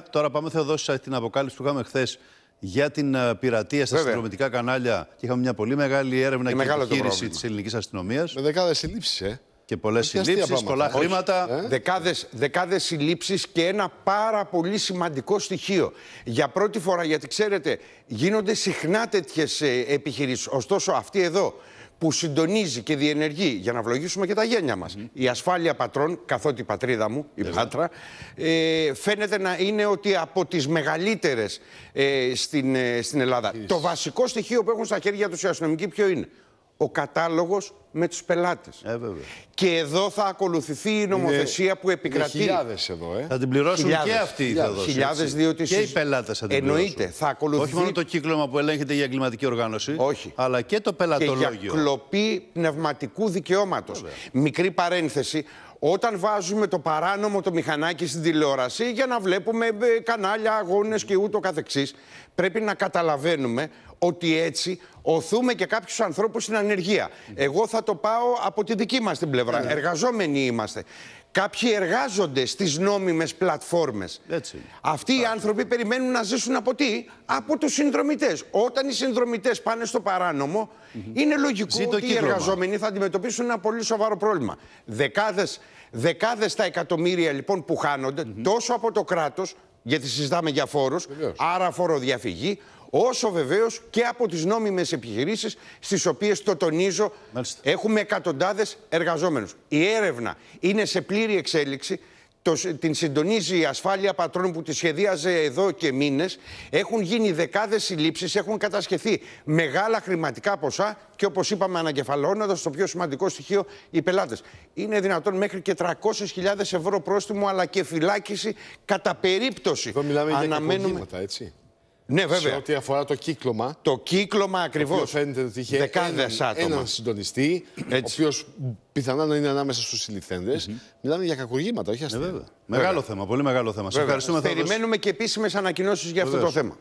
Τώρα πάμε, Θεοδόση, την αποκάλυψη που είχαμε χθες για την πειρατεία στα συνδρομητικά κανάλια. Και είχαμε μια πολύ μεγάλη έρευνα και επιχείρηση της ελληνικής αστυνομίας. Με δεκάδες συλλήψεις, Και πολλές συλλήψεις, πολλά χρήματα. Δεκάδες συλλήψεις και ένα πάρα πολύ σημαντικό στοιχείο. Για πρώτη φορά, γιατί ξέρετε, γίνονται συχνά τέτοιες επιχειρήσεις. Ωστόσο, αυτή εδώ που συντονίζει και διενεργεί, για να ευλογήσουμε και τα γένια μας, η ασφάλεια πατρών, καθότι η πατρίδα μου, η Πάτρα, φαίνεται να είναι ότι από τις μεγαλύτερες στην Ελλάδα. Το βασικό στοιχείο που έχουν στα χέρια τους οι αστυνομικοί ποιο είναι? Ο κατάλογος με τους πελάτες. Και εδώ θα ακολουθηθεί η νομοθεσία που επικρατεί. Χιλιάδες εδώ, Θα την πληρώσουν και αυτοί οι χιλιάδες, διότι και οι πελάτες θα την εννοείται, πληρώσουν. θα ακολουθηθεί. Όχι μόνο το κύκλωμα που ελέγχεται για εγκληματική οργάνωση, όχι, αλλά και το πελατολόγιο. Και για κλοπή πνευματικού δικαιώματος. Μικρή παρένθεση. Όταν βάζουμε το παράνομο το μηχανάκι στην τηλεόραση για να βλέπουμε κανάλια, αγώνες και ούτω καθεξής, πρέπει να καταλαβαίνουμε ότι έτσι οθούμε και κάποιους ανθρώπους στην ανεργία. Εγώ θα το πάω από τη δική μας την πλευρά. Εργαζόμενοι είμαστε. Κάποιοι εργάζονται στις νόμιμες πλατφόρμες. Αυτοί οι άνθρωποι περιμένουν να ζήσουν από τι? Από τους συνδρομητές. Όταν οι συνδρομητές πάνε στο παράνομο, είναι λογικό ότι οι εργαζόμενοι θα αντιμετωπίσουν ένα πολύ σοβαρό πρόβλημα. Δεκάδες τα εκατομμύρια λοιπόν που χάνονται, τόσο από το κράτος, γιατί συζητάμε για φόρους, άρα φοροδιαφυγή, όσο βεβαίως και από τις νόμιμες επιχειρήσεις, στις οποίες, το τονίζω, έχουμε εκατοντάδες εργαζόμενους. Η έρευνα είναι σε πλήρη εξέλιξη. Την συντονίζει η ασφάλεια πατρών που τη σχεδίαζε εδώ και μήνες. Έχουν γίνει δεκάδες συλλήψεις, έχουν κατασχεθεί μεγάλα χρηματικά ποσά και, όπως είπαμε, ανακεφαλαιώνοντας το πιο σημαντικό στοιχείο, οι πελάτες. Είναι δυνατόν μέχρι και 300.000 ευρώ πρόστιμο, αλλά και φυλάκιση κατά περίπτωση. Εδώ μιλάμε για κακουργήματα, έτσι. Ναι, βέβαια. Σε ό,τι αφορά το κύκλωμα. Το κύκλωμα ακριβώς. Φαίνεται ότι είχε έναν συντονιστή, ο οποίος πιθανά να είναι ανάμεσα στους συλληφθέντες. Μιλάμε για κακουργήματα, όχι αστεία. Μεγάλο θέμα, πολύ μεγάλο θέμα. Σε ευχαριστούμε. Περιμένουμε και επίσημες ανακοινώσεις για αυτό το θέμα.